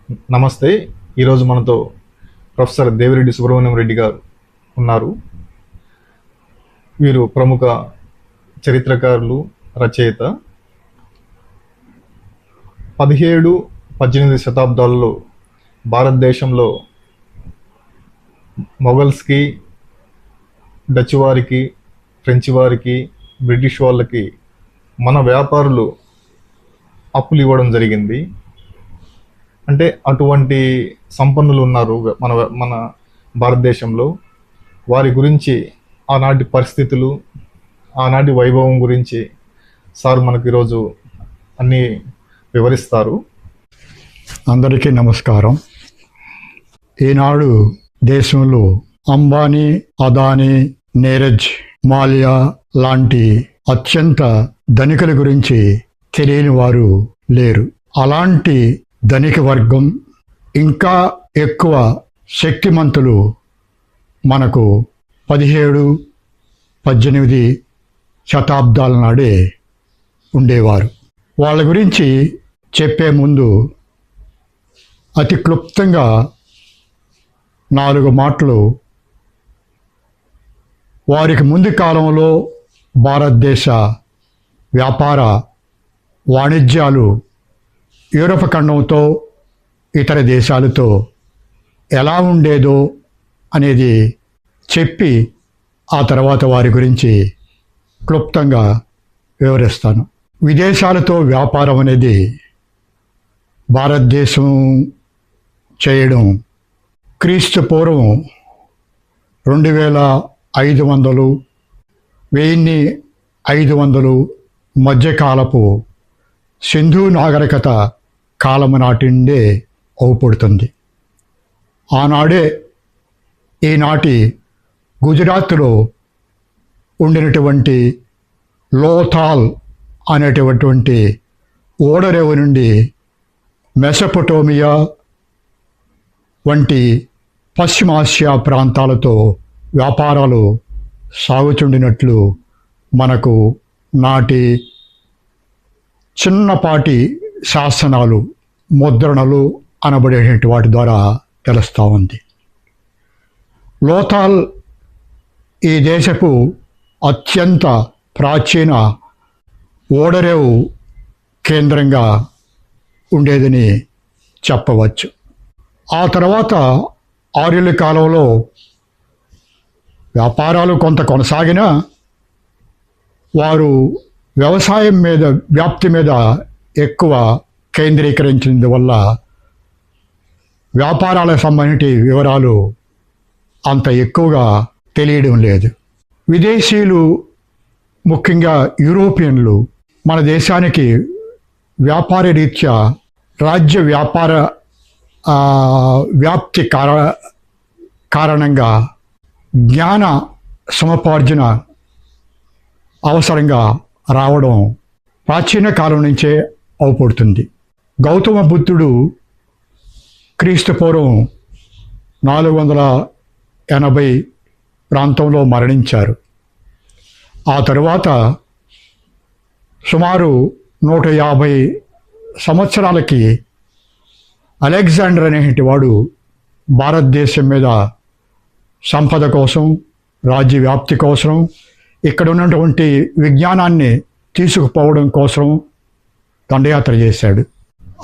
నమస్తే. ఈరోజు మనతో ప్రొఫెసర్ దేవిరెడ్డి సుబ్రహ్మణ్యం రెడ్డి గారు ఉన్నారు. వీరు ప్రముఖ చరిత్రకారులు, రచయిత. 17-18 శతాబ్దాలలో భారతదేశంలో మొఘల్స్కి, డచ్ వారికి, ఫ్రెంచ్ వారికి, బ్రిటిష్ వాళ్ళకి మన వ్యాపారులు అప్పులు ఇవ్వడం జరిగింది. అంటే అటువంటి సంపన్నులు ఉన్నారు మన భారతదేశంలో. వారి గురించి, ఆనాటి పరిస్థితులు, ఆనాటి వైభవం గురించి సార్ మనకు ఈరోజు అన్నీ వివరిస్తారు. అందరికీ నమస్కారం. ఈనాడు దేశంలో అంబానీ, అదానీ, నీరజ్, మాల్యా లాంటి అత్యంత ధనికుల గురించి తెలియని వారు లేరు. అలాంటి ధనిక వర్గం, ఇంకా ఎక్కువ శక్తిమంతులు మనకు 17-18 శతాబ్దాల నాడే ఉండేవారు. వాళ్ళ గురించి చెప్పే ముందు అతి క్లుప్తంగా 4 మాటలు. వారికి ముందు కాలంలో భారతదేశ వ్యాపార వాణిజ్యాలు యూరప్ ఖండంతో ఇతర దేశాలతో ఎలా ఉండేదో అనేది చెప్పి ఆ తర్వాత వారి గురించి క్లుప్తంగా వివరిస్తాను. విదేశాలతో వ్యాపారం అనేది భారతదేశం చేయడం క్రీస్తు పూర్వం 2500, 1500 మధ్యకాలపు సింధు నాగరికత కాలము నాటిండే అవుపడుతుంది. ఆనాడే ఈనాటి గుజరాత్లో ఉండినటువంటి లోథాల్ అనేటటువంటి ఓడరేవు నుండి మెసొపొటేమియా వంటి పశ్చిమాసియా ప్రాంతాలతో వ్యాపారాలు సాగుతుండినట్లు మనకు నాటి చిన్నపాటి శాసనాలు, ముద్రణలు అనబడేటువంటి వాటి ద్వారా తెలుస్తూ ఉంది. లోథాల్ ఈ దేశపు అత్యంత ప్రాచీన ఓడరేవు కేంద్రంగా ఉండేదని చెప్పవచ్చు. ఆ తర్వాత ఆర్యుల కాలంలో వ్యాపారాలు కొంత కొనసాగినా వారు వ్యవసాయం మీద, వ్యాప్తి మీద ఎక్కువ కేంద్రీకరించినందువల్ల వ్యాపారాలకు సంబంధించిన వివరాలు అంత ఎక్కువగా తెలియడం లేదు. విదేశీయులు, ముఖ్యంగా యూరోపియన్లు మన దేశానికి వ్యాపార రీత్యా రాజ్య వ్యాపార వ్యాప్తి కారణంగా జ్ఞాన సముపార్జన అవసరంగా రావడం ప్రాచీన కాలం నుంచే అవుపడుతుంది. గౌతమ బుద్ధుడు క్రీస్తు పూర్వం 480 ప్రాంతంలో మరణించారు. ఆ తరువాత సుమారు 150 సంవత్సరాలకి అలెగ్జాండర్ అనేటి వాడు భారతదేశం మీద సంపద కోసం, రాజ్య వ్యాప్తి కోసం, ఇక్కడ ఉన్నటువంటి విజ్ఞానాన్ని తీసుకుపోవడం కోసం దండయాత్ర చేశాడు.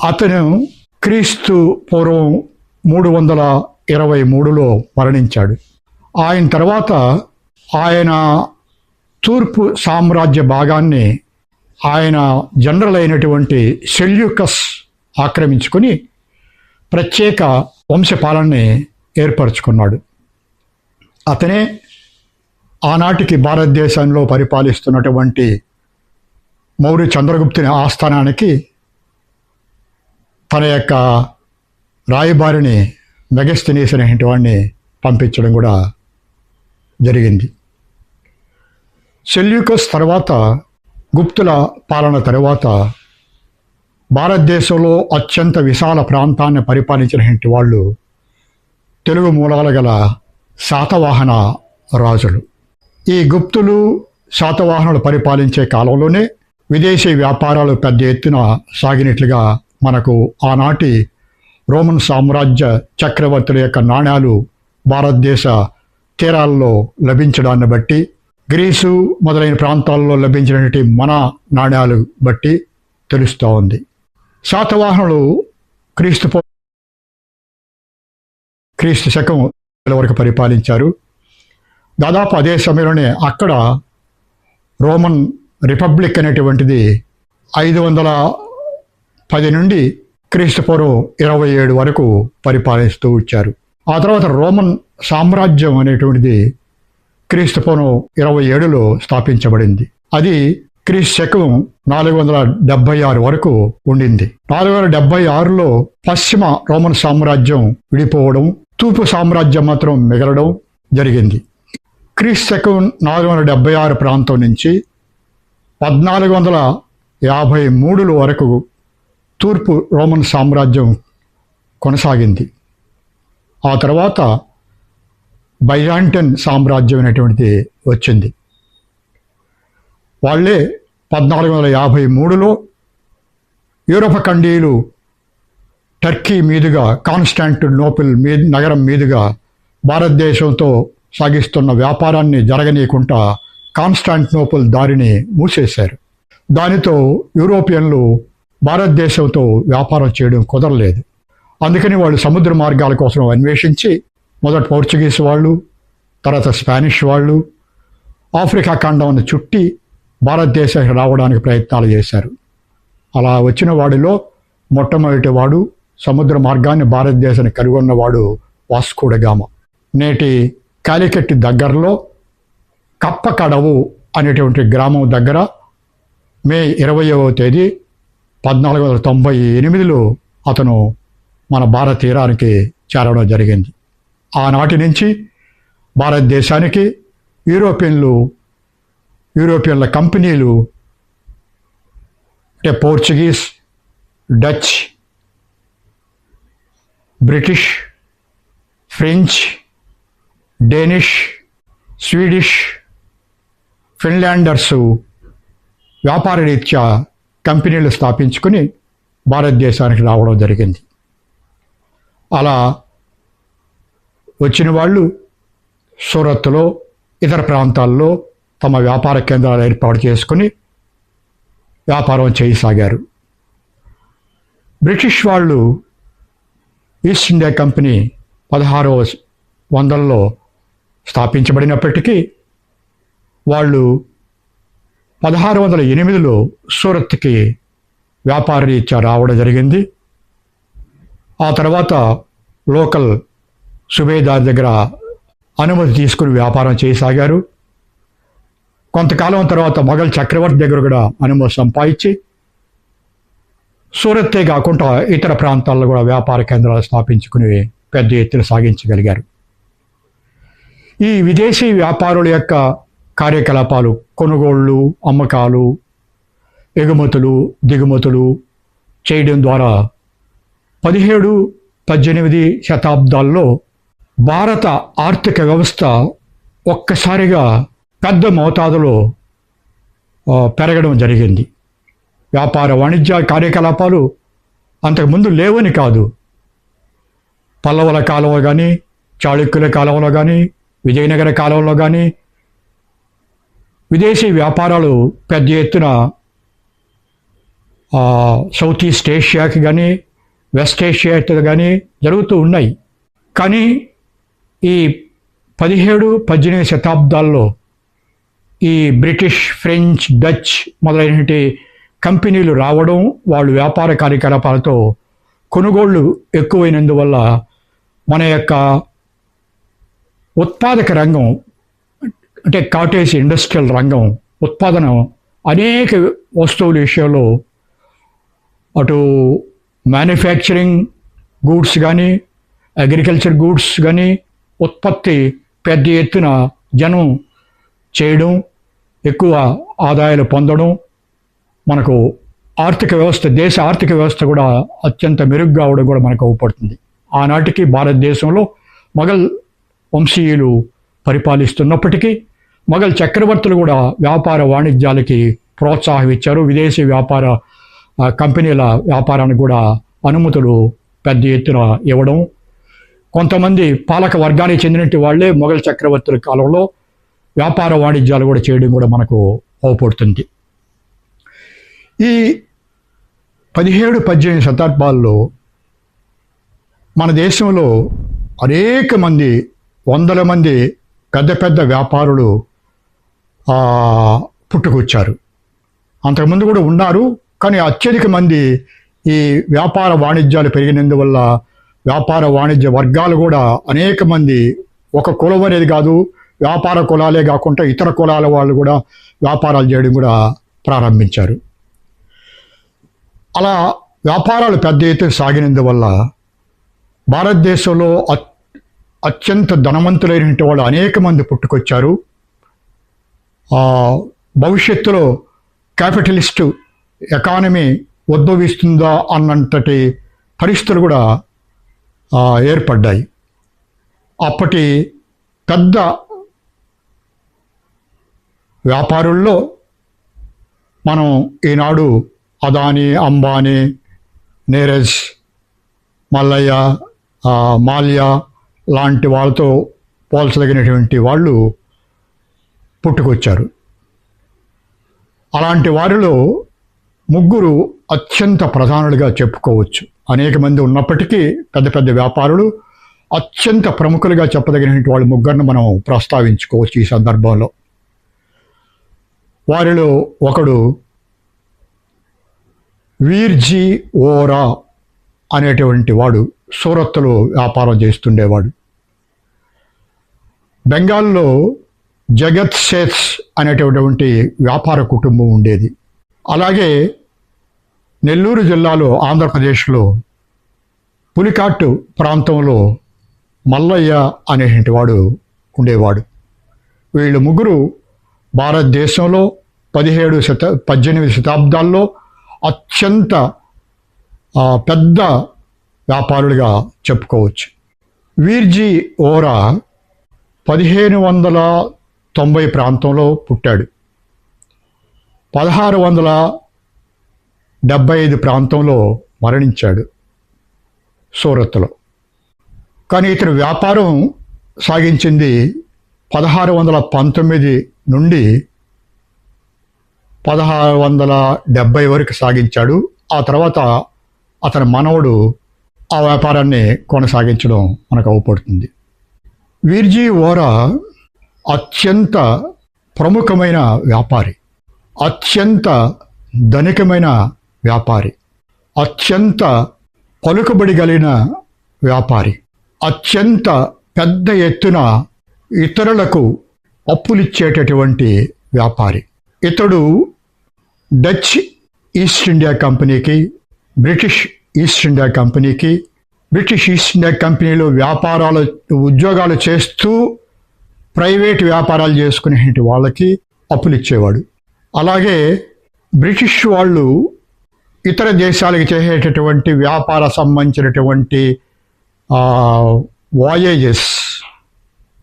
అతను క్రీస్తు పూర్వం 323లో మరణించాడు. ఆయన తర్వాత ఆయన తూర్పు సామ్రాజ్య భాగాన్ని ఆయన జనరల్ అయినటువంటి సెల్యూకస్ ఆక్రమించుకొని ప్రత్యేక వంశపాలనని ఏర్పరచుకున్నాడు. అతనే ఆనాటికి భారతదేశంలో పరిపాలిస్తున్నటువంటి మౌర్య చంద్రగుప్తుని ఆస్థానానికి తన యొక్క రాయబారిని మెగస్తనీస్ అనేటువంటి వాడిని పంపించడం కూడా జరిగింది. సెల్యూకస్ తర్వాత, గుప్తుల పాలన తర్వాత భారతదేశంలో అత్యంత విశాల ప్రాంతాన్ని పరిపాలించినటువంటి వాళ్ళు తెలుగు మూలాలు గల శాతవాహన రాజులు. ఈ గుప్తులు, శాతవాహనులు పరిపాలించే కాలంలోనే విదేశీ వ్యాపారాలు పెద్ద ఎత్తున సాగినట్లుగా మనకు ఆనాటి రోమన్ సామ్రాజ్య చక్రవర్తుల యొక్క నాణ్యాలు భారతదేశ తీరాల్లో లభించడాన్ని బట్టి, గ్రీసు మొదలైన ప్రాంతాల్లో లభించినటువంటి మన నాణ్యాలు బట్టి తెలుస్తూ ఉంది. శాతవాహనులు క్రీస్తు శకం వరకు పరిపాలించారు. దాదాపు అదే సమయంలోనే అక్కడ రోమన్ రిపబ్లిక్ అనేటువంటిది 510 నుండి క్రీస్తుపూర్వం 27 వరకు పరిపాలిస్తూ వచ్చారు. ఆ తర్వాత రోమన్ సామ్రాజ్యం అనేటువంటిది క్రీస్తుపూర్వం 27లో స్థాపించబడింది. అది క్రీస్తు శకం 476 వరకు ఉండింది. 476లో పశ్చిమ రోమన్ సామ్రాజ్యం విడిపోవడం, తూర్పు సామ్రాజ్యం మాత్రం మిగలడం జరిగింది. క్రీస్తు శకం 476 ప్రాంతం నుంచి 1453 వరకు తూర్పు రోమన్ సామ్రాజ్యం కొనసాగింది. ఆ తర్వాత బైజాంటిన్ సామ్రాజ్యం అనేటువంటిది వచ్చింది. వాళ్ళే 1453లో యూరోప ఖండీయులు టర్కీ మీదుగా కాన్స్టాంటినోపుల్ నగరం మీదుగా భారతదేశంతో సాగిస్తున్న వ్యాపారాన్ని జరగనీయకుండా కాన్స్టాంటినోపుల్ దారిని మూసేశారు. దానితో యూరోపియన్లు భారతదేశంతో వ్యాపారం చేయడం కుదరలేదు. అందుకని వాళ్ళు సముద్ర మార్గాల కోసం అన్వేషించి మొదట పోర్చుగీస్ వాళ్ళు, తర్వాత స్పానిష్ వాళ్ళు ఆఫ్రికా ఖండాన్ని చుట్టి భారతదేశానికి రావడానికి ప్రయత్నాలు చేశారు. అలా వచ్చిన వాడిలో మొట్టమొదటి వాడు, సముద్ర మార్గాన్ని భారతదేశానికి కనుగొన్నవాడు వాస్కో డ గామా. నేటి కాలికట్ దగ్గరలో కప్పకడవు అనేటువంటి గ్రామం దగ్గర మే 20వ తేదీ 1498లో అతను మన భారత తీరానికి చేరడం జరిగింది. ఆనాటి నుంచి భారతదేశానికి యూరోపియన్ల కంపెనీలు అంటే Portuguese, Dutch, British, French, Danish, Swedish, Finlanders వ్యాపార రీత్యా కంపెనీలు స్థాపించుకుని భారతదేశానికి రావడం జరిగింది. అలా వచ్చిన వాళ్ళు సూరత్లో, ఇతర ప్రాంతాల్లో తమ వ్యాపార కేంద్రాలు ఏర్పాటు చేసుకుని వ్యాపారం చేయసాగారు. బ్రిటిష్ వాళ్ళు ఈస్ట్ ఇండియా కంపెనీ 1600లో స్థాపించబడినప్పటికీ వాళ్ళు 1608లో సూరత్కి వ్యాపార రీత్యా రావడం జరిగింది. ఆ తర్వాత లోకల్ సుబేదార్ దగ్గర అనుమతి తీసుకుని వ్యాపారం చేయసాగారు. కొంతకాలం తర్వాత మొఘల్ చక్రవర్తి దగ్గర కూడా అనుమతి సంపాదించి సూరత్తే కాకుండా ఇతర ప్రాంతాల్లో కూడా వ్యాపార కేంద్రాలు స్థాపించుకుని పెద్ద ఎత్తున సాగించగలిగారు. ఈ విదేశీ వ్యాపారుల యొక్క కార్యకలాపాలు, కొనుగోళ్లు, అమ్మకాలు, ఎగుమతులు, దిగుమతులు చేయడం ద్వారా 17-18 శతాబ్దాల్లో భారత ఆర్థిక వ్యవస్థ ఒక్కసారిగా పెద్ద మోతాదులో పెరగడం జరిగింది. వ్యాపార వాణిజ్య కార్యకలాపాలు అంతకుముందు లేవని కాదు. పల్లవుల కాలంలో కానీ, చాళుక్యుల కాలంలో కానీ, విజయనగర కాలంలో కానీ విదేశీ వ్యాపారాలు పెద్ద ఎత్తున సౌత్ ఈస్ట్ ఏషియాకి కానీ, వెస్ట్ ఏషియాకి కానీ జరుగుతూ ఉన్నాయి. కానీ ఈ 17-18 శతాబ్దాల్లో ఈ బ్రిటిష్, ఫ్రెంచ్, డచ్ మొదలైనటువంటి కంపెనీలు రావడం, వాళ్ళు వ్యాపార కార్యకలాపాలతో కొనుగోళ్లు ఎక్కువైనందువల్ల మన యొక్క ఉత్పాదక రంగం అంటే కాటేజ్ ఇండస్ట్రియల్ రంగం ఉత్పాదన అనేక వస్తువుల విషయంలో అటు మ్యానుఫ్యాక్చరింగ్ గూడ్స్ కానీ, అగ్రికల్చర్ గూడ్స్ కానీ ఉత్పత్తి పెద్ద ఎత్తున జనం చేయడం, ఎక్కువ ఆదాయాలు పొందడం, మనకు ఆర్థిక వ్యవస్థ, దేశ ఆర్థిక వ్యవస్థ కూడా అత్యంత మెరుగ్గా అవడం కూడా మనకు అవుపడుతుంది. ఆనాటికి భారతదేశంలో మొఘల్ వంశీయులు పరిపాలిస్తున్నప్పటికీ మొఘల్ చక్రవర్తులు కూడా వ్యాపార వాణిజ్యాలకి ప్రోత్సాహం ఇచ్చారు. విదేశీ వ్యాపార కంపెనీల వ్యాపారానికి కూడా అనుమతులు పెద్ద ఎత్తున ఇవ్వడం, కొంతమంది పాలక వర్గానికి చెందినటువంటి వాళ్ళే మొఘల్ చక్రవర్తుల కాలంలో వ్యాపార వాణిజ్యాలు కూడా చేయడం కూడా మనకు అవపడుతుంది. ఈ 17-18 శతాబ్దాల్లో మన దేశంలో అనేక మంది, వందల మంది పెద్ద పెద్ద వ్యాపారులు పుట్టుకొచ్చారు. అంతకుముందు కూడా ఉన్నారు, కానీ అత్యధిక మంది ఈ వ్యాపార వాణిజ్యాలు పెరిగినందువల్ల వ్యాపార వాణిజ్య వర్గాలు కూడా అనేక మంది, ఒక కులం అనేది కాదు, వ్యాపార కులాలే కాకుండా ఇతర కులాల వాళ్ళు కూడా వ్యాపారాలు చేయడం కూడా ప్రారంభించారు. అలా వ్యాపారాలు పెద్ద ఎత్తున సాగినందువల్ల భారతదేశంలో అత్యంత ధనవంతులైన వాళ్ళు అనేక మంది పుట్టుకొచ్చారు. భవిష్యత్తులో క్యాపిటలిస్టు ఎకానమీ ఉద్భవిస్తుందా అన్నంతటి పరిస్థితులు కూడా ఏర్పడ్డాయి. అప్పటి పెద్ద వ్యాపారుల్లో మనం ఈనాడు అదానీ, అంబానీ, నీరజ్, మల్లయ్య, మాల్యా లాంటి వాళ్ళతో పోల్చదగినటువంటి వాళ్ళు పుట్టుకొచ్చారు. అలాంటి వారిలో ముగ్గురు అత్యంత ప్రధానులుగా చెప్పుకోవచ్చు. అనేక మంది ఉన్నప్పటికీ పెద్ద పెద్ద వ్యాపారులు అత్యంత ప్రముఖులుగా చెప్పదగినటువంటి వాళ్ళు ముగ్గురిని మనం ప్రస్తావించుకోవచ్చు ఈ సందర్భంలో. వారిలో ఒకడు వీర్జీ ఓరా అనేటువంటి వాడు సూరత్లో వ్యాపారం చేస్తుండేవాడు. బెంగాల్లో జగత్ సేథ్స్ అనేటటువంటి వ్యాపార కుటుంబం ఉండేది. అలాగే నెల్లూరు జిల్లాలో, ఆంధ్రప్రదేశ్లో పులికాట్టు ప్రాంతంలో మల్లయ్య అనేటువంటి వాడు ఉండేవాడు. వీళ్ళు ముగ్గురు భారతదేశంలో 17-18 శతాబ్దాల్లో అత్యంత పెద్ద వ్యాపారులుగా చెప్పుకోవచ్చు. వీర్జీ ఓరా 1590 ప్రాంతంలో పుట్టాడు. 1675 ప్రాంతంలో మరణించాడు సూరత్లో. కానీ ఇతను వ్యాపారం సాగించింది 1619 నుండి 1670 వరకు సాగించాడు. ఆ తర్వాత అతని మనవడు ఆ వ్యాపారాన్ని కొనసాగించడం మనకు అవపడుతుంది. వీర్జీ ఓరా అత్యంత ప్రముఖమైన వ్యాపారి, అత్యంత ధనికమైన వ్యాపారి, అత్యంత పలుకుబడి కలిగిన వ్యాపారి, అత్యంత పెద్ద ఎత్తున ఇతరులకు అప్పులిచ్చేటటువంటి వ్యాపారి. ఇతడు డచ్ ఈస్ట్ ఇండియా కంపెనీకి, బ్రిటిష్ ఈస్ట్ ఇండియా కంపెనీకి, బ్రిటిష్ ఈస్ట్ ఇండియా కంపెనీలో ఉద్యోగాలు చేస్తూ ప్రైవేట్ వ్యాపారాలు చేసుకునే వాళ్ళకి అప్పులు ఇచ్చేవాడు. అలాగే బ్రిటిష్ వాళ్ళు ఇతర దేశాలకు చేసేటటువంటి వ్యాపార సంబంధించినటువంటి వాయేజెస్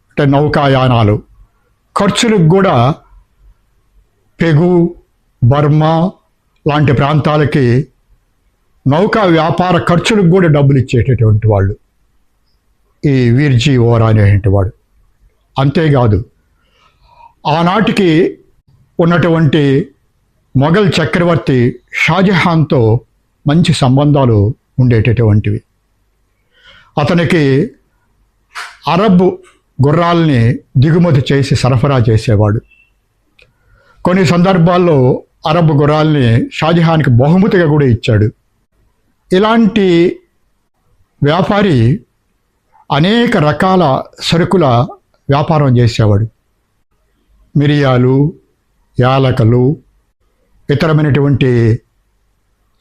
అంటే నౌకాయానాలు ఖర్చులకు కూడా పెగు, బర్మా లాంటి ప్రాంతాలకి నౌకా వ్యాపార ఖర్చులకు కూడా డబ్బులు ఇచ్చేటటువంటి వాళ్ళు ఈ వీర్జీ ఓరా అనేటువంటి వాడు. అంతేకాదు ఆనాటికి ఉన్నటువంటి మొఘల్ చక్రవర్తి షాజహాన్తో మంచి సంబంధాలు ఉండేటటువంటివి. అతనికి అరబ్ గుర్రాల్ని దిగుమతి చేసి సరఫరా చేసేవాడు. కొన్ని సందర్భాల్లో అరబ్ గుర్రాల్ని షాజహాన్కి బహుమతిగా కూడా ఇచ్చాడు. ఇలాంటి వ్యాపారి అనేక రకాల సరుకుల వ్యాపారం చేసేవాడు. మిరియాలు, యాలకలు, ఇతరమైనటువంటి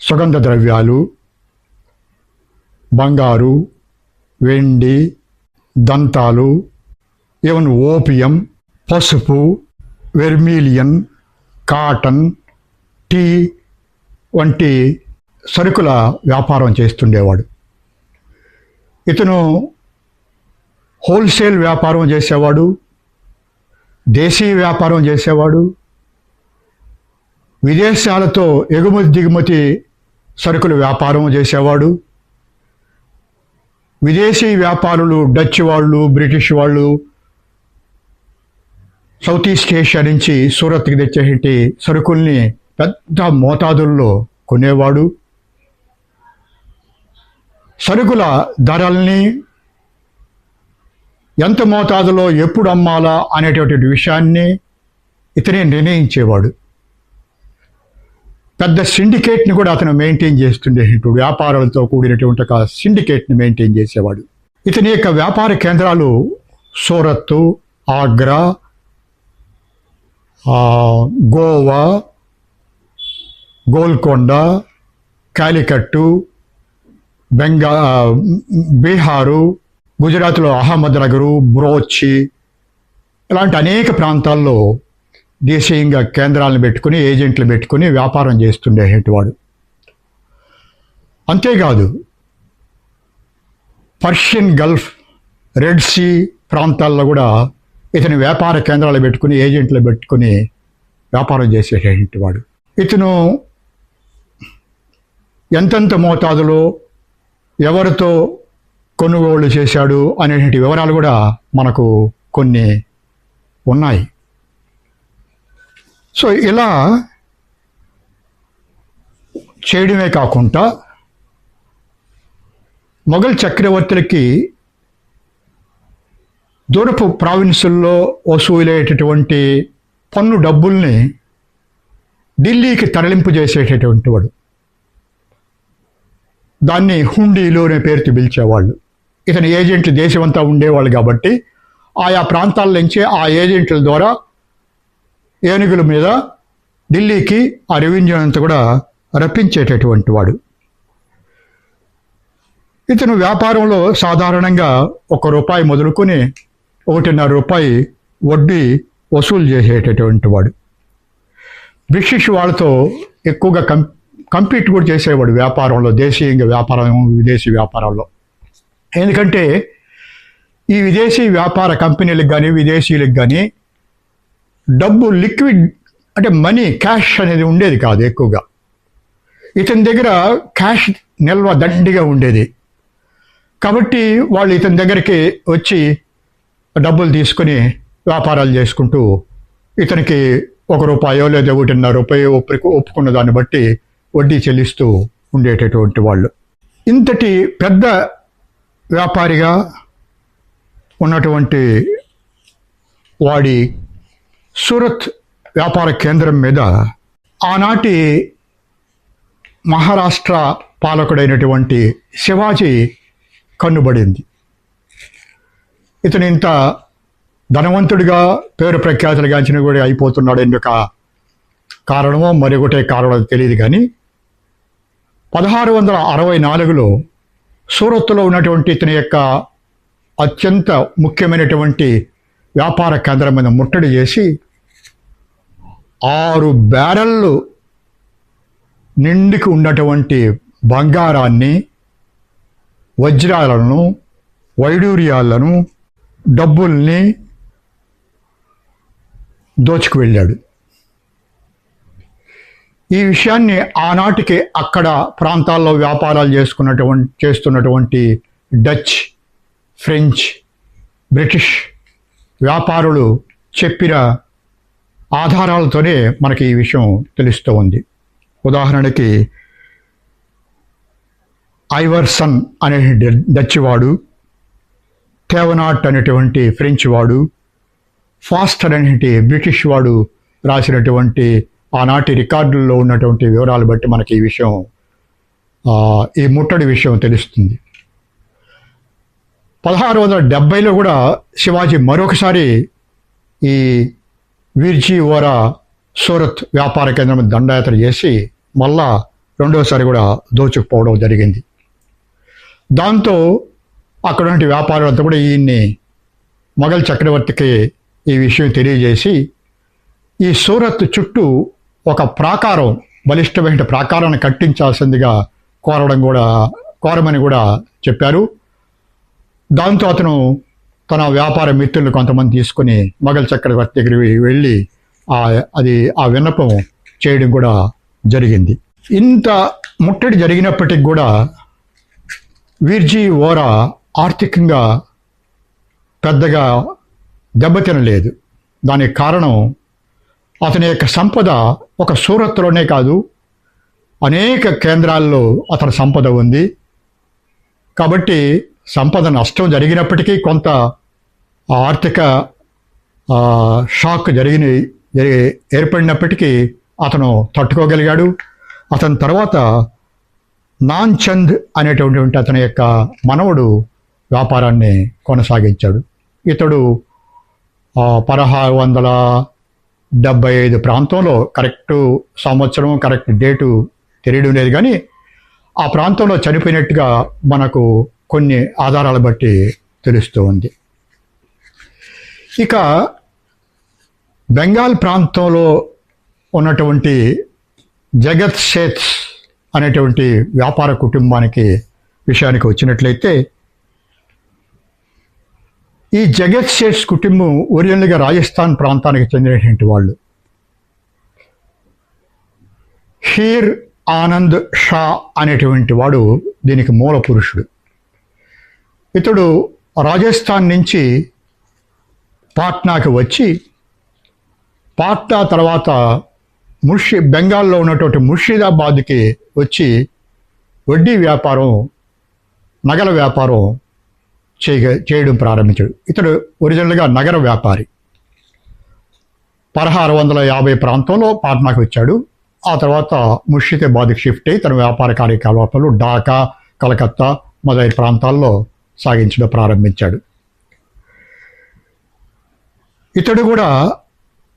సుగంధ ద్రవ్యాలు, బంగారు, వెండి, దంతాలు, ఈవెన్ ఓపియం, పసుపు, వెర్మీలియన్, కాటన్, టీ వంటి సరుకుల వ్యాపారం చేస్తుండేవాడు. ఇతను హోల్సేల్ వ్యాపారం చేసేవాడు, దేశీయ వ్యాపారం చేసేవాడు, విదేశాలతో ఎగుమతి దిగుమతి సరుకుల వ్యాపారం చేసేవాడు, విదేశీ వ్యాపారులు, డచ్ వాళ్ళు, బ్రిటిష్ వాళ్ళు సౌత్ ఈస్ట్ ఏషియా నుంచి సూరత్కి తెచ్చేటి సరుకుల్ని పెద్ద మోతాదుల్లో కొనేవాడు. సరుకుల ధరల్ని ఎంత మోతాదులో ఎప్పుడు అమ్మాలా అనేటటువంటి విషయాన్ని ఇతనే నిర్ణయించేవాడు. పెద్ద సిండికేట్ని కూడా అతను మెయింటైన్ చేస్తుండేటటువంటి వ్యాపారాలతో కూడినటువంటి ఒక సిండికేట్ని మెయింటైన్ చేసేవాడు. ఇతని యొక్క వ్యాపార కేంద్రాలు సూరత్తు, ఆగ్రా, గోవా, గోల్కొండ, కాలికట్టు, బీహారు, గుజరాత్లో అహ్మద్నగరు, బ్రోచి ఇలాంటి అనేక ప్రాంతాల్లో దేశీయంగా కేంద్రాలను పెట్టుకుని, ఏజెంట్లు పెట్టుకుని వ్యాపారం చేస్తుండేవాడు. అంతేకాదు పర్షియన్ గల్ఫ్, రెడ్ సీ ప్రాంతాల్లో కూడా ఇతని వ్యాపార కేంద్రాలు పెట్టుకుని, ఏజెంట్లు పెట్టుకుని వ్యాపారం చేసేటటువంటి వాడు. ఇతను ఎంతెంత మోతాదులో ఎవరితో కొనుగోలు చేశాడు అనేటువంటి వివరాలు కూడా మనకు కొన్ని ఉన్నాయి. సో ఇలా చేయడమే కాకుండా మొఘల్ చక్రవర్తులకి దూరపు ప్రావిన్సుల్లో వసూలయ్యేటటువంటి పన్ను డబ్బుల్ని ఢిల్లీకి తరలింపు చేసేటటువంటి వాడు. దాన్ని హుండీలు అనే పేరుతో పిలిచేవాళ్ళు. ఇతని ఏజెంట్లు దేశమంతా ఉండేవాళ్ళు కాబట్టి ఆయా ప్రాంతాల నుంచి ఆ ఏజెంట్ల ద్వారా ఏనుగుల మీద ఢిల్లీకి ఆ రెవెన్యూ అంతా కూడా రప్పించేటటువంటి వాడు. ఇతను వ్యాపారంలో సాధారణంగా ₹1 మొదలుకొని ₹1.5 వడ్డీ వసూలు చేసేటటువంటి వాడు. బ్రిటిష్ వాళ్ళతో ఎక్కువగా కంపీట్ కూడా చేసేవాడు వ్యాపారంలో, దేశీయంగా వ్యాపారం, విదేశీ వ్యాపారంలో. ఎందుకంటే ఈ విదేశీ వ్యాపార కంపెనీలకు కానీ విదేశీయులకు కానీ డబ్బు లిక్విడ్ అంటే మనీ, క్యాష్ అనేది ఉండేది కాదు ఎక్కువగా. ఇతని దగ్గర క్యాష్ నిల్వ దండిగా ఉండేది కాబట్టి వాళ్ళు ఇతని దగ్గరికి వచ్చి డబ్బులు తీసుకుని వ్యాపారాలు చేసుకుంటూ ఇతనికి ₹1 లేదా ₹1.5 ఒప్పుకున్న దాన్ని బట్టి వడ్డీ చెల్లిస్తూ ఉండేటటువంటి వాళ్ళు. ఇంతటి పెద్ద వ్యాపారిగా ఉన్నటువంటి వాడి సూరత్ వ్యాపార కేంద్రం మీద ఆనాటి మహారాష్ట్ర పాలకుడైనటువంటి శివాజీ కన్నుబడింది. ఇతను ఇంత ధనవంతుడిగా పేరు ప్రఖ్యాతులుగాంచిన కూడా అయిపోతున్నాడు ఎందుక కారణమో మరొకటే కారణం తెలియదు కానీ 1664లో సూరత్లో ఉన్నటువంటి ఇతని యొక్క అత్యంత ముఖ్యమైనటువంటి వ్యాపార కేంద్రం మీద ముట్టడి చేసి 6 బ్యారెళ్ళు నిండుకు ఉన్నటువంటి బంగారాన్ని, వజ్రాలను, వైడూర్యాలను, డబ్బుల్ని దోచుకు వెళ్ళాడు. ఈ విషయాన్ని ఆనాటికి అక్కడ ప్రాంతాల్లో వ్యాపారాలు చేస్తున్నటువంటి డచ్, ఫ్రెంచ్, బ్రిటిష్ వ్యాపారులు చెప్పిన ఆధారాలతోనే మనకి ఈ విషయం తెలుస్తూ ఉంది. ఉదాహరణకి ఐవర్సన్ అనే డచ్ వాడు, టేవనాట్ అనేటువంటి ఫ్రెంచ్ వాడు, ఫాస్టర్ అనేటువంటి బ్రిటిష్ వాడు రాసినటువంటి ఆనాటి రికార్డుల్లో ఉన్నటువంటి వివరాలు బట్టి మనకి ఈ విషయం, ఈ ముట్టడి విషయం తెలుస్తుంది. 1670లో కూడా శివాజీ మరొకసారి ఈ వీర్జీ ఓరా సూరత్ వ్యాపార కేంద్రం దండయాత్ర చేసి మళ్ళా రెండోసారి కూడా దోచుకుపోవడం జరిగింది. దాంతో అక్కడ ఉన్న వ్యాపారులంతా కూడా ఈయన్ని మొఘల్ చక్రవర్తికి ఈ విషయం తెలియజేసి ఈ సూరత్ చుట్టూ ఒక ప్రాకారం, బలిష్టమైన ప్రాకారాన్ని కట్టించాల్సిందిగా కోరమని కూడా చెప్పారు. దాంతో అతను తన వ్యాపార మిత్రులు కొంతమంది తీసుకుని మొఘల్ చక్రవర్తి దగ్గరికి వెళ్ళి ఆ విన్నపం చేయడం కూడా జరిగింది. ఇంత ముట్టడి జరిగినప్పటికి కూడా వీర్జీ ఓరా ఆర్థికంగా పెద్దగా దెబ్బతినలేదు. దానికి కారణం అతని యొక్క సంపద ఒక సూరత్లోనే కాదు, అనేక కేంద్రాల్లో అతని సంపద ఉంది. కాబట్టి సంపద నష్టం జరిగినప్పటికీ, కొంత ఆర్థిక షాక్ ఏర్పడినప్పటికీ అతను తట్టుకోగలిగాడు. అతని తర్వాత నాన్చంద్ అనేటువంటి అతని యొక్క మనవడు వ్యాపారాన్ని కొనసాగించాడు. ఇతడు 1675 ప్రాంతంలో, కరెక్ట్ సంవత్సరం కరెక్ట్ డేటు తెలియడం లేదు, కానీ ఆ ప్రాంతంలో చనిపోయినట్టుగా మనకు కొన్ని ఆధారాలు బట్టి తెలుస్తూ ఉంది. ఇక బెంగాల్ ప్రాంతంలో ఉన్నటువంటి జగత్ సేథ్ అనేటువంటి వ్యాపార కుటుంబానికి విషయానికి వచ్చినట్లయితే, ఈ జగత్ సేథ్ కుటుంబం ఒరిజినల్గా రాజస్థాన్ ప్రాంతానికి చెందినటువంటి వాళ్ళు. హీర్ ఆనంద్ షా అనేటువంటి వాడు దీనికి మూల పురుషుడు. ఇతడు రాజస్థాన్ నుంచి పాట్నాకి వచ్చి, పాట్నా తర్వాత బెంగాల్లో ఉన్నటువంటి ముర్షిదాబాద్కి వచ్చి వడ్డీ వ్యాపారం, నగల వ్యాపారం చేయడం ప్రారంభించాడు. ఇతడు ఒరిజినల్గా నగర వ్యాపారి. 1650 ప్రాంతంలో పాట్నాకి వచ్చాడు. ఆ తర్వాత ముర్షిదాబాద్కి షిఫ్ట్ అయ్యి తన వ్యాపార కార్యకలాపాలు ఢాకా, కలకత్తా మొదలైన ప్రాంతాల్లో సాగించడం ప్రారంభించాడు. ఇతడు కూడా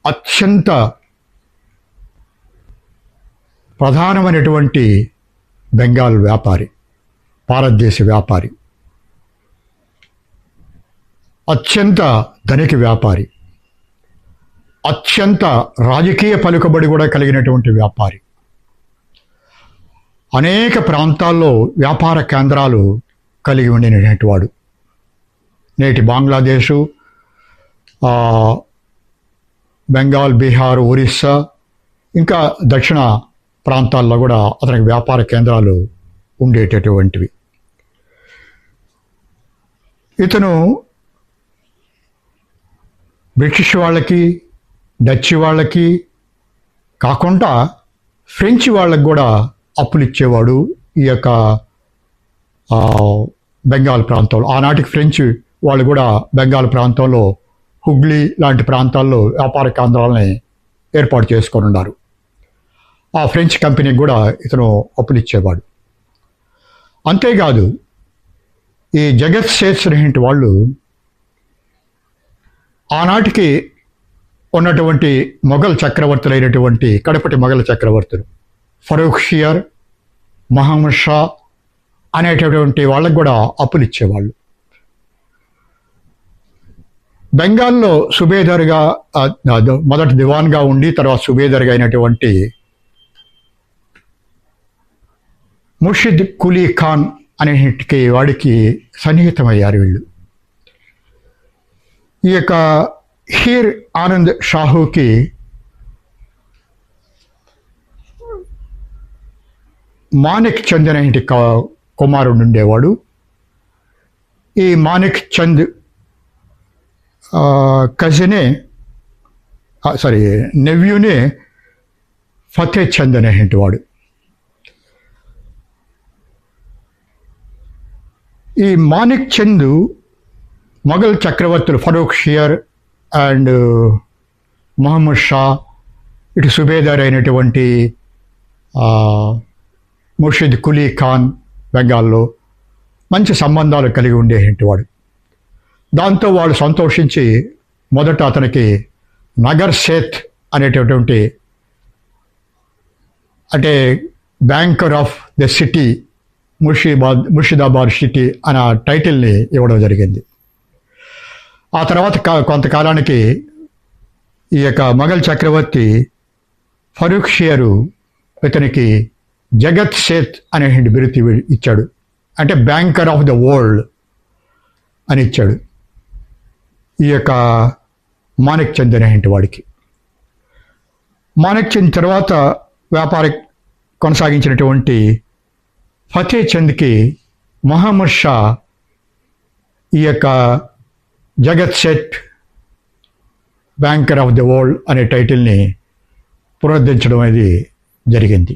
అత్యంత ప్రధానమైనటువంటి బెంగాల్ వ్యాపారి, భారతదేశ వ్యాపారి, అత్యంత ధనిక వ్యాపారి, అత్యంత రాజకీయ పలుకుబడి కూడా కలిగినటువంటి వ్యాపారి. అనేక ప్రాంతాల్లో వ్యాపార కేంద్రాలు కలిగి ఉండినటువంటి వాడు. నేటి బంగ్లాదేశు, బెంగాల్, బీహార్, ఒరిస్సా, ఇంకా దక్షిణ ప్రాంతాల్లో కూడా అతనికి వ్యాపార కేంద్రాలు ఉండేటటువంటివి. ఇతను బ్రిటిష్ వాళ్ళకి, డచ్ వాళ్ళకి కాకుండా ఫ్రెంచ్ వాళ్ళకి కూడా అప్పులు ఇచ్చేవాడు. ఈ యొక్క బెంగాల్ ప్రాంతంలో ఆనాటికి ఫ్రెంచ్ వాళ్ళు కూడా బెంగాల్ ప్రాంతంలో హుగ్లీ లాంటి ప్రాంతాల్లో వ్యాపార కేంద్రాలని ఏర్పాటు చేసుకొని ఉన్నారు. ఆ ఫ్రెంచ్ కంపెనీకి కూడా ఇతను అప్పులు ఇచ్చేవాడు. అంతేకాదు, ఈ జగత్ సేథ్ వాళ్ళు ఆనాటికి ఉన్నటువంటి మొఘల్ చక్రవర్తులైనటువంటి కడపటి మొఘల్ చక్రవర్తులు ఫరూక్షియర్, మహమ్మద్ షా అనేటటువంటి వాళ్ళకు కూడా అప్పులు ఇచ్చేవాళ్ళు. బెంగాల్లో సుబేదార్గా, మొదటి దివాన్గా ఉండి తర్వాత సుబేదార్గా అయినటువంటి ముర్షిద్ కులీ ఖాన్ అనేటికి వాడికి సన్నిహితమయ్యారు వీళ్ళు. ఈ యొక్క హీర్ ఆనంద్ షాహుకి మాణిక్ చంద్ అనే కుమారుడు ఉండేవాడు. ఈ మాణిక్ చంద్ నెవ్యూనే ఫతే చంద్ అనేటువంటి వాడు. ఈ మాణిక్ చంద్ మొఘల్ చక్రవర్తులు ఫరూక్షియర్ అండ్ మహమ్మద్ షా, ఇటు సుబేదార్ అయినటువంటి ముర్షిద్ కులీ ఖాన్ బెంగాల్లో మంచి సంబంధాలు కలిగి ఉండేటువంటి వాడు. దాంతో వాళ్ళు సంతోషించి మొదట అతనికి నగర్ సేథ్ అనేటటువంటి, అంటే banker of the city Murshidabad city అనే టైటిల్ని ఇవ్వడం జరిగింది. ఆ తర్వాత కొంతకాలానికి ఈ యొక్క మొఘల్ చక్రవర్తి ఫరూక్షియరు ఇతనికి జగత్ సేథ్ అనే బిరుదు ఇచ్చాడు. అంటే బ్యాంకర్ ఆఫ్ ద వరల్డ్ అని ఇచ్చాడు ఈ యొక్క మాణిక్ చంద్ అనేటువంటి వాడికి. మాణిక్ చంద్ తర్వాత వ్యాపారం కొనసాగించినటువంటి ఫతే చంద్కి మహమ్మద్ షా ఈ యొక్క జగత్ Seth banker of the world అనే టైటిల్ని పునరుద్ధరించడం అనేది జరిగింది.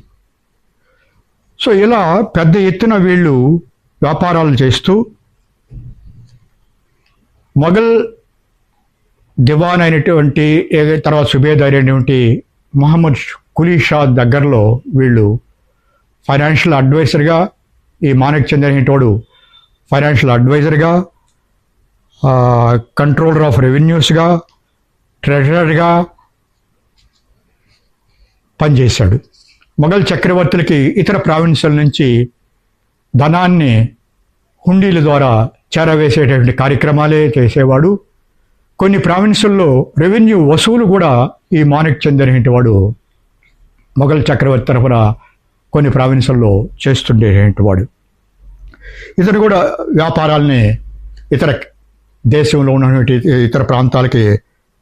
సో ఇలా పెద్ద ఎత్తున వీళ్ళు వ్యాపారాలు చేస్తూ మొఘల్ దివాన్ అయినటువంటి తర్వాత సుబేదారి అయినటువంటి మహమ్మద్ కులీ షా దగ్గరలో వీళ్ళు ఫైనాన్షియల్ అడ్వైజర్గా, ఈ మాణిక్ చంద్ అనేటోడు ఫైనాన్షియల్ అడ్వైజర్గా, కంట్రోలర్ ఆఫ్ రెవెన్యూస్గా, ట్రెజరర్గా పనిచేశాడు. మొఘల్ చక్రవర్తులకి ఇతర ప్రావిన్సుల నుంచి ధనాన్ని హుండీల ద్వారా చేరవేసేటటువంటి కార్యక్రమాలే చేసేవాడు. కొన్ని ప్రావిన్సుల్లో రెవెన్యూ వసూలు కూడా ఈ మాణిక్ చంద్ అనేటువంటి వాడు మొఘల్ చక్రవర్తి తరఫున కొన్ని ప్రావిన్సుల్లో చేస్తుండేటువంటి వాడు. ఇతను కూడా వ్యాపారాలని ఇతర దేశంలో ఉన్నటువంటి ఇతర ప్రాంతాలకి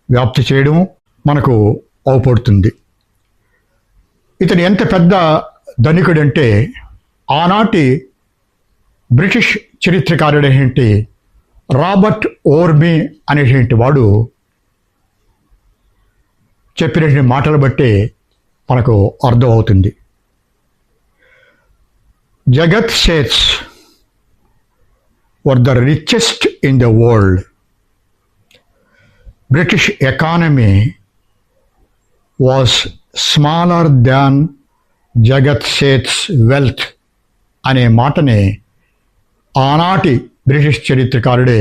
వ్యాప్తి చేయడం మనకు అవపడుతుంది. ఇతను ఎంత పెద్ద ధనికుడంటే ఆనాటి బ్రిటిష్ చరిత్రకారుడైనటువంటి రాబర్ట్ ఓర్మీ అనేటువంటి వాడు చెప్పినటువంటి మాటలు బట్టి మనకు అర్థం అవుతుంది. జగత్ సేథ్స్ were the richest in the world. British economy was smaller than Jagat Seth's wealth అనే మాటని ఆనాటి బ్రిటిష్ చరిత్రకారుడే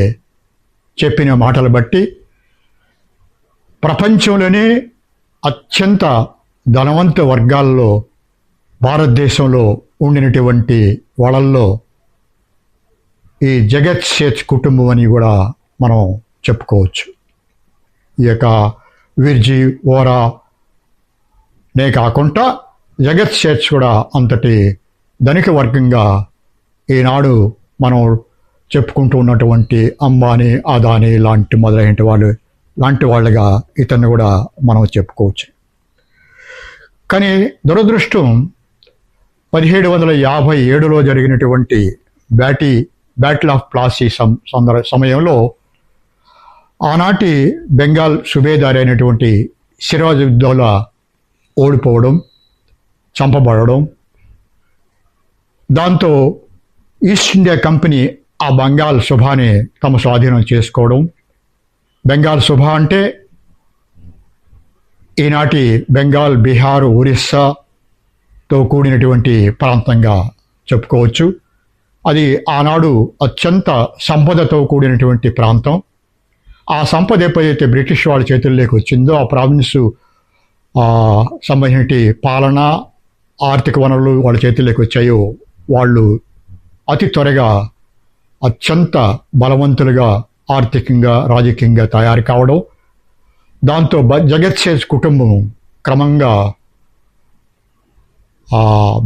చెప్పిన మాటలు బట్టి ప్రపంచంలోనే అత్యంత ధనవంత వర్గాల్లో భారతదేశంలో ఉండినటువంటి వాళ్ళల్లో ఈ జగత్ సేథ్ కుటుంబం అని కూడా మనం చెప్పుకోవచ్చు. ఈ యొక్క విర్జీ ఓరానే కాకుండా జగత్ సేథ్ కూడా అంతటి ధనిక వర్గంగా ఈనాడు మనం చెప్పుకుంటూ ఉన్నటువంటి అంబానీ, అదానీ మొదలైన వాళ్ళుగా ఇతన్ని కూడా మనం చెప్పుకోవచ్చు. కానీ దురదృష్టం 1757లో జరిగినటువంటి బ్యాటిల్ ఆఫ్ ప్లాసీ సమయంలో ఆనాటి బెంగాల్ సుబేదారి అయినటువంటి సిరాజుద్దౌలా ఓడిపోవడం, చంపబడడం, దాంతో ఈస్ట్ ఇండియా కంపెనీ ఆ బెంగాల్ సుభాని తమ స్వాధీనం చేసుకోవడం. బెంగాల్ సుభా అంటే ఈనాటి బెంగాల్, బీహార్, ఒరిస్సాతో కూడినటువంటి ప్రాంతంగా చెప్పుకోవచ్చు. అది ఆనాడు అత్యంత సంపదతో కూడినటువంటి ప్రాంతం. ఆ సంపద ఎప్పుడైతే బ్రిటిష్ వాళ్ళ చేతుల్లోకి వచ్చిందో ఆ ప్రావిన్సు సంబంధించిన పాలన, ఆర్థిక వనరులు వాళ్ళ చేతుల్లోకి వచ్చాయో వాళ్ళు అతి త్వరగా అత్యంత బలవంతులుగా ఆర్థికంగా, రాజకీయంగా తయారు కావడం, దాంతో జగత్ సేథ్ కుటుంబం క్రమంగా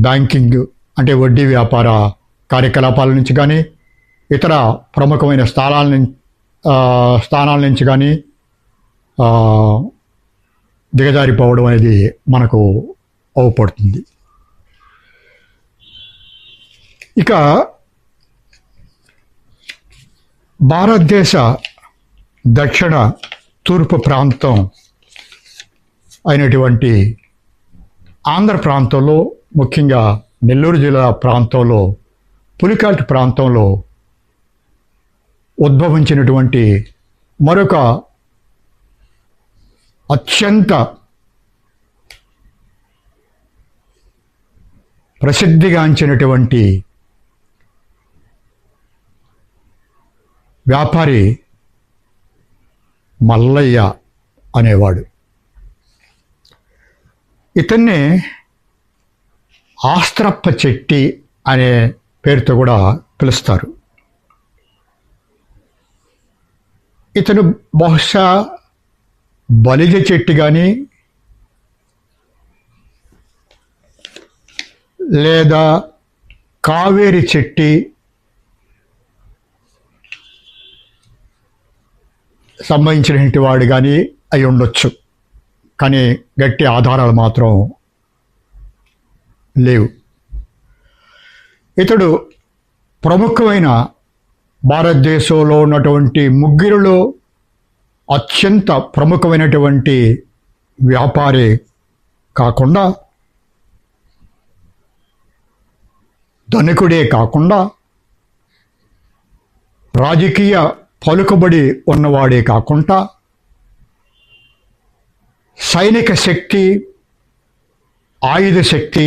బ్యాంకింగ్ అంటే వడ్డీ వ్యాపార కార్యకలాపాల నుంచి కానీ ఇతర ప్రముఖమైన స్థానాల నుంచి కానీ దిగజారిపోవడం అనేది మనకు అవపడుతుంది. ఇక భారతదేశ దక్షిణ తూర్పు ప్రాంతం అయినటువంటి ఆంధ్ర ప్రాంతంలో, ముఖ్యంగా నెల్లూరు జిల్లా ప్రాంతంలో, పులికాట్ ప్రాంతంలో ఉద్భవించినటువంటి మరొక అత్యంత ప్రసిద్ధిగాంచినటువంటి వ్యాపారి మల్లయ్య అనేవాడు. ఇతన్ని ఆస్త్రప్ప చెట్టి అనే పేరుతో కూడా పిలుస్తారు. ఇతను బహుశా బలిజ చెట్టి కానీ లేదా కావేరి చెట్టి సంబంధించినటువంటి వాడు కానీ అయి ఉండొచ్చు. కానీ గట్టి ఆధారాలు మాత్రం లేవు. ఇతడు ప్రముఖమైన భారతదేశంలో ఉన్నటువంటి ముగ్గురిలో అత్యంత ప్రముఖమైనటువంటి వ్యాపారి కాకుండా, ధనికుడే కాకుండా, రాజకీయ పలుకుబడి ఉన్నవాడే కాకుండా, సైనిక శక్తి, ఆయుధ శక్తి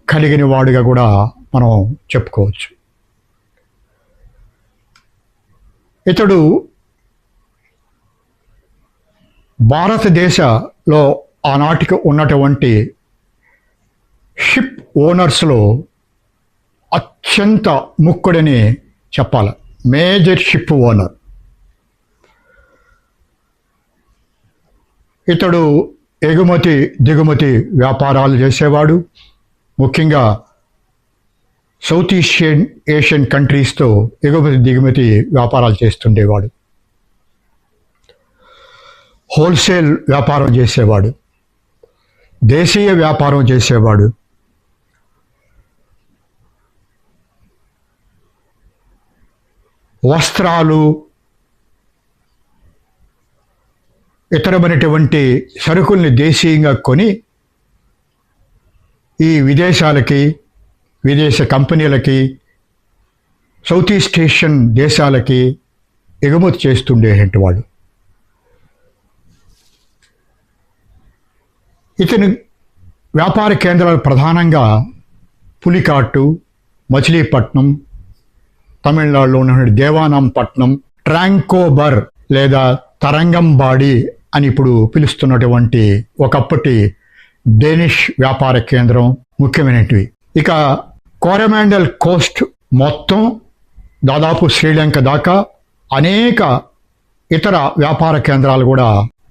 కలిగిన వాడిగా కూడా మనం చెప్పుకోవచ్చు. ఇతడు భారతదేశంలో ఆనాటికి ఉన్నటువంటి షిప్ ఓనర్స్లో అత్యంత ముఖ్యుడని చెప్పాలి. Major ship owner. ఇతడు ఎగుమతి దిగుమతి వ్యాపారాలు చేసేవాడు. ముఖ్యంగా సౌత్ ఏషియన్ కంట్రీస్తో ఎగుమతి దిగుమతి వ్యాపారాలు చేస్తుండేవాడు. హోల్సేల్ వ్యాపారం చేసేవాడు, దేశీయ వ్యాపారం చేసేవాడు. వస్త్రాలు, ఇతరమైనటువంటి సరుకుల్ని దేశీయంగా కొని ఈ విదేశాలకి, విదేశ కంపెనీలకి, సౌత్ ఈస్ట్ ఏషియన్ దేశాలకి ఎగుమతి చేస్తుండేటువంటి వాడు. ఇతని వ్యాపార కేంద్రాలు ప్రధానంగా పులికాటు, మచిలీపట్నం, తమిళనాడులో ఉన్న దేవానంపట్నం, ట్రాంకోబర్ లేదా తరంగంబాడి అని ఇప్పుడు పిలుస్తున్నటువంటి ఒకప్పటి డేనిష్ వ్యాపార కేంద్రం ముఖ్యమైనటివి. ఇక కోరమాండల్ కోస్ట్ మొత్తం దాదాపు శ్రీలంక దాకా అనేక ఇతర వ్యాపార కేంద్రాలు కూడా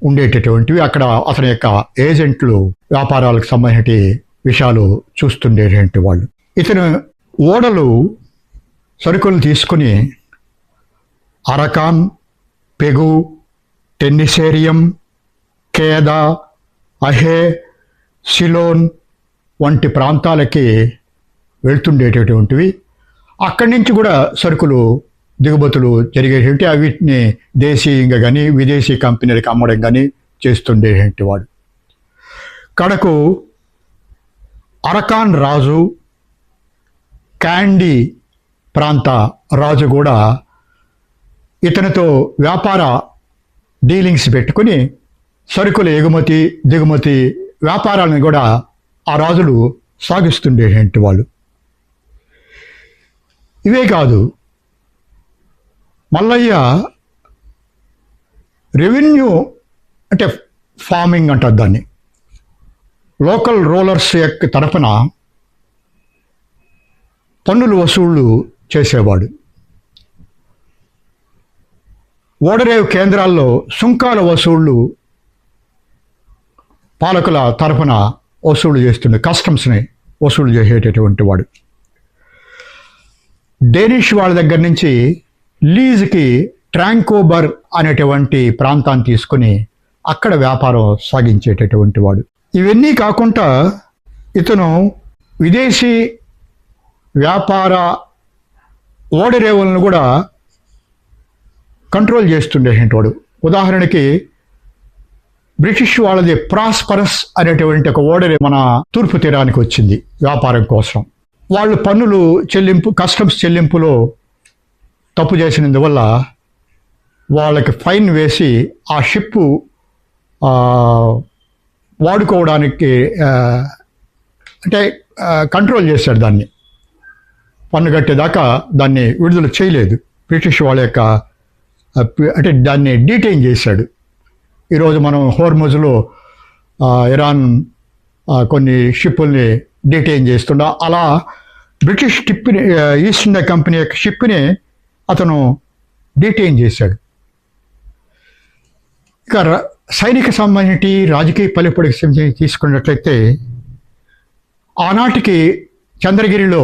ఉండేటటువంటివి. అక్కడ అతని యొక్క ఏజెంట్లు వ్యాపారాలకు సంబంధించిన విషయాలు చూస్తుండేటువంటి వాళ్ళు. ఇతను ఓడలు సరుకులు తీసుకుని అరకాన్, పెగు, టెన్నిసేరియం, కేదా, అహే, సిలోన్ వంటి ప్రాంతాలకి వెళ్తుండేటటువంటివి. అక్కడి నుంచి కూడా సరుకులు దిగుమతులు జరిగేటువంటి వీటిని దేశీయంగా కానీ విదేశీ కంపెనీలకు అమ్మడం కానీ చేస్తుండేటువంటి వాడు. కడకు అరకాన్ రాజు, క్యాండీ ప్రాంత రాజు కూడా ఇతనితో వ్యాపార డీలింగ్స్ పెట్టుకుని సరుకుల ఎగుమతి దిగుమతి వ్యాపారాలను కూడా ఆ రాజులు సాగిస్తుండేటువంటి వాళ్ళు. ఇవే కాదు, మల్లయ్య రెవెన్యూ అంటే ఫార్మింగ్ అంటారు దాన్ని, లోకల్ రూలర్స్ యొక్క తరఫున పన్నులు వసూళ్లు చేసేవాడు. ఓడరేవు కేంద్రాల్లో సుంకాల వసూళ్లు పాలకుల తరఫున వసూలు చేస్తుండే, కస్టమ్స్ని వసూలు చేసేటటువంటి వాడు. డేనిష్ వాళ్ళ దగ్గర నుంచి లీజ్కి ట్రాంకోబర్ అనేటువంటి ప్రాంతాన్ని తీసుకుని అక్కడ వ్యాపారం సాగించేటటువంటి వాడు. ఇవన్నీ కాకుండా ఇతను విదేశీ వ్యాపార ఓడరేవులను కూడా కంట్రోల్ చేస్తుండేటువంటి వాడు. ఉదాహరణకి బ్రిటిష్ వాళ్ళది ప్రాస్పరస్ అనేటువంటి ఒక ఓడరే మన తూర్పు తీరానికి వచ్చింది వ్యాపారం కోసం. వాళ్ళు పన్నులు చెల్లింపు, కస్టమ్స్ చెల్లింపులో తప్పు చేసినందువల్ల వాళ్ళకి ఫైన్ వేసి ఆ షిప్పు వాడుకోవడానికి అంటే కంట్రోల్ చేశాడు. దాన్ని పన్ను కట్టేదాకా దాన్ని విడుదల చేయలేదు. బ్రిటిష్ వాళ్ళ యొక్క అంటే దాన్ని డీటైన్ చేశాడు. ఈరోజు మనం హోర్ముజ్లో ఇరాన్ కొన్ని షిప్పుల్ని డీటైన్ చేస్తుండ, అలా బ్రిటిష్ షిప్ని, ఈస్ట్ ఇండియా కంపెనీ యొక్క షిప్ని అతను డీటైన్ చేశాడు. ఇక సైనిక సంబంధించి రాజకీయ పలుకుబడికి సంబంధించి తీసుకున్నట్లయితే ఆనాటికి చంద్రగిరిలో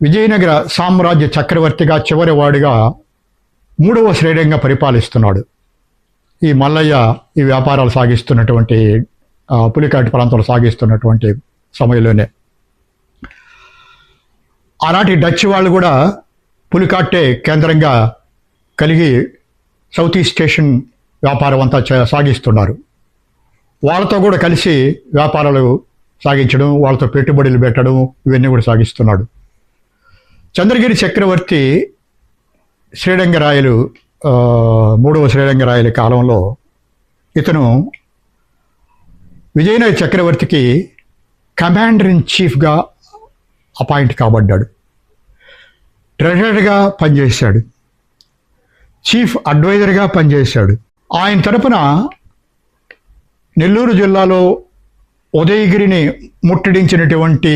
విజయనగర సామ్రాజ్య చక్రవర్తిగా చివరి వాడిగా 3వ శ్రేణిగా పరిపాలిస్తున్నాడు ఈ మల్లయ్య. ఈ వ్యాపారాలు సాగిస్తున్నటువంటి పులికాటి ప్రాంతాలు సాగిస్తున్నటువంటి సమయంలోనే ఆనాటి డచ్ వాళ్ళు కూడా పులికాట్టే కేంద్రంగా కలిగి సౌత్ ఈస్ట్ స్టేషన్ వ్యాపారం అంతా సాగిస్తున్నారు. వాళ్ళతో కూడా కలిసి వ్యాపారాలు సాగించడం, వాళ్ళతో పెట్టుబడులు పెట్టడం, ఇవన్నీ కూడా సాగిస్తున్నాడు. చంద్రగిరి చక్రవర్తి శ్రీరంగరాయలు మూడవ శ్రీరంగరాయల కాలంలో ఇతను విజయనగర చక్రవర్తికి కమాండర్ ఇన్ చీఫ్గా అపాయింట్ కాబడ్డాడు. ట్రెజరర్గా పనిచేశాడు, చీఫ్ అడ్వైజర్గా పనిచేశాడు. ఆయన తరపున నెల్లూరు జిల్లాలో ఉదయగిరిని ముట్టడించినటువంటి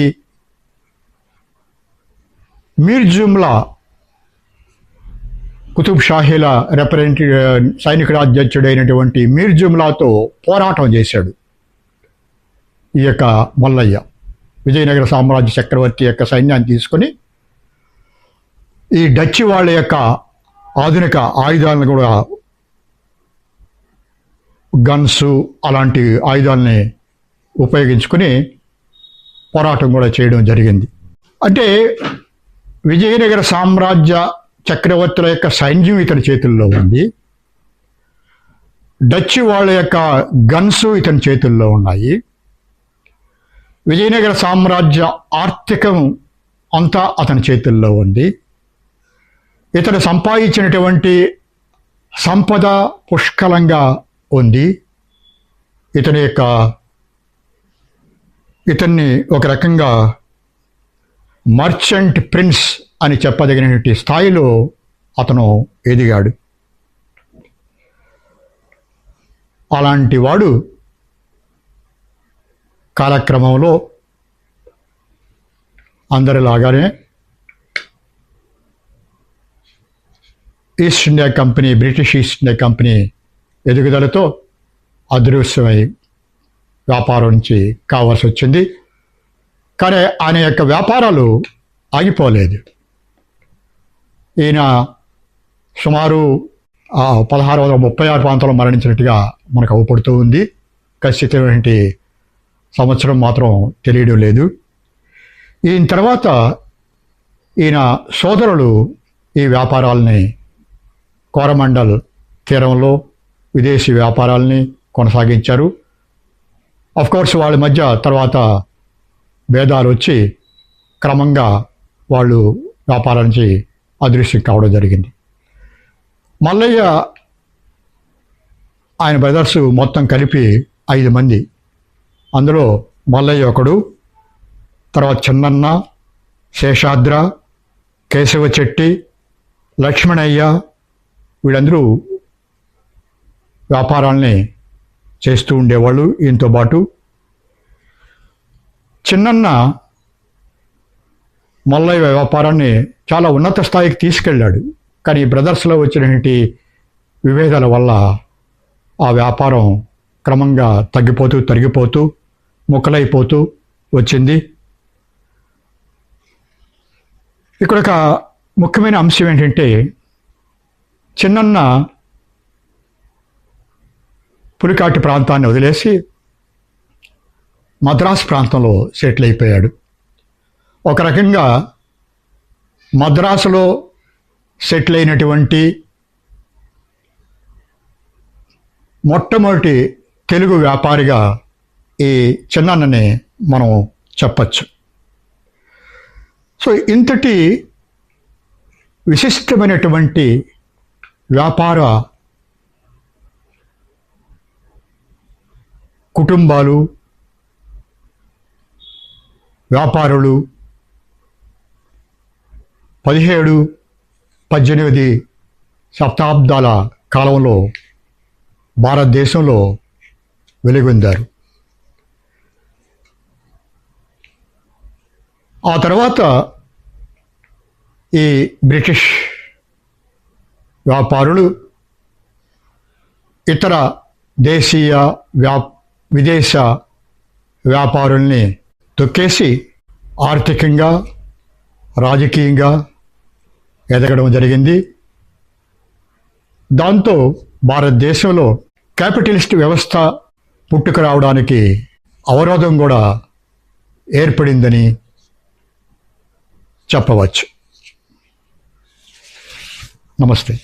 మీర్ జుమ్లా కుతుబ్ షాహీల సైనికుడు అధ్యక్షుడైనటువంటి మీర్ జుమ్లాతో పోరాటం చేశాడు ఈ యొక్క మల్లయ్య. విజయనగర సామ్రాజ్య చక్రవర్తి యొక్క సైన్యాన్ని తీసుకొని ఈ డచ్ వాళ్ళ యొక్క ఆధునిక ఆయుధాలను కూడా, గన్స్ అలాంటి ఆయుధాలని ఉపయోగించుకుని పోరాటం కూడా చేయడం జరిగింది. అంటే విజయనగర సామ్రాజ్య చక్రవర్తుల యొక్క సైన్యం ఇతని చేతుల్లో ఉంది, డచ్ వాళ్ళ యొక్క గన్స్ ఇతని చేతుల్లో ఉన్నాయి. విజయనగర సామ్రాజ్య ఆర్థికం అంతా అతని చేతుల్లో ఉంది. ఇతను సంపాదించినటువంటి సంపద పుష్కలంగా ఉంది. ఇతన్ని ఒక రకంగా మర్చెంట్ ప్రిన్స్ అని చెప్పదగినటువంటి స్థాయిలో అతను ఎదిగాడు. అలాంటి వాడు కాలక్రమంలో అందరిలాగానే East India company, British East India company ఎదుగుదలతో అదృశ్యమై వ్యాపారం నుంచి కావాల్సి వచ్చింది. కానీ ఆయన యొక్క వ్యాపారాలు ఆగిపోలేదు. ఈయన సుమారు 1636 ప్రాంతంలో మరణించినట్టుగా మనకు అవపడుతూ ఉంది. ఖచ్చితమైన సంవత్సరం మాత్రం తెలియడం లేదు. ఈయన తర్వాత ఈయన సోదరులు ఈ వ్యాపారాలని కోరమండల్ తీరంలో విదేశీ వ్యాపారాలని కొనసాగించారు. కోర్స్ వాళ్ళ మధ్య తర్వాత భేదాలు వచ్చి క్రమంగా వాళ్ళు వ్యాపారం నుంచి అదృశ్యం కావడం జరిగింది. మల్లయ్య ఆయన బ్రదర్స్ మొత్తం కలిపి 5 మంది. అందులో మల్లయ్య ఒకడు, తర్వాత చిన్నన్న, శేషాద్ర, కేశవ చెట్టి, లక్ష్మణయ్య, వీళ్ళందరూ వ్యాపారాల్ని చేస్తూ ఉండేవాళ్ళు. ఈయనతో పాటు చిన్నన్న మల్లయ్య వ్యాపారాన్ని చాలా ఉన్నత స్థాయికి తీసుకెళ్ళాడు. కానీ బ్రదర్స్లో వచ్చినటువంటి విభేదాల వల్ల ఆ వ్యాపారం క్రమంగా తరిగిపోతూ ముక్కలైపోతూ వచ్చింది. ఇక్కడ ఒక ముఖ్యమైన అంశం ఏంటంటే, చిన్నన్న పులికాటి ప్రాంతాన్ని వదిలేసి మద్రాసు ప్రాంతంలో సెటిల్ అయిపోయాడు. ఒక రకంగా మద్రాసులో సెటిల్ అయినటువంటి మొట్టమొదటి తెలుగు వ్యాపారిగా ఈ చిన్నన్నని మనం చెప్పచ్చు. సో ఇంతటి విశిష్టమైనటువంటి వ్యాపార కుటుంబాలు, వ్యాపారులు 17-18 శతాబ్దాల కాలంలో భారతదేశంలో వెలుగొందారు. ఆ తర్వాత ఈ బ్రిటిష్ వ్యాపారులు ఇతర దేశీయ విదేశ వ్యాపారుల్ని తొక్కేసి ఆర్థికంగా, రాజకీయంగా ఎదగడం జరిగింది. దాంతో భారతదేశంలో క్యాపిటలిస్ట్ వ్యవస్థ పుట్టుకు రావడానికి అవరోధం కూడా ఏర్పడిందని చెప్పవచ్చు. నమస్తే.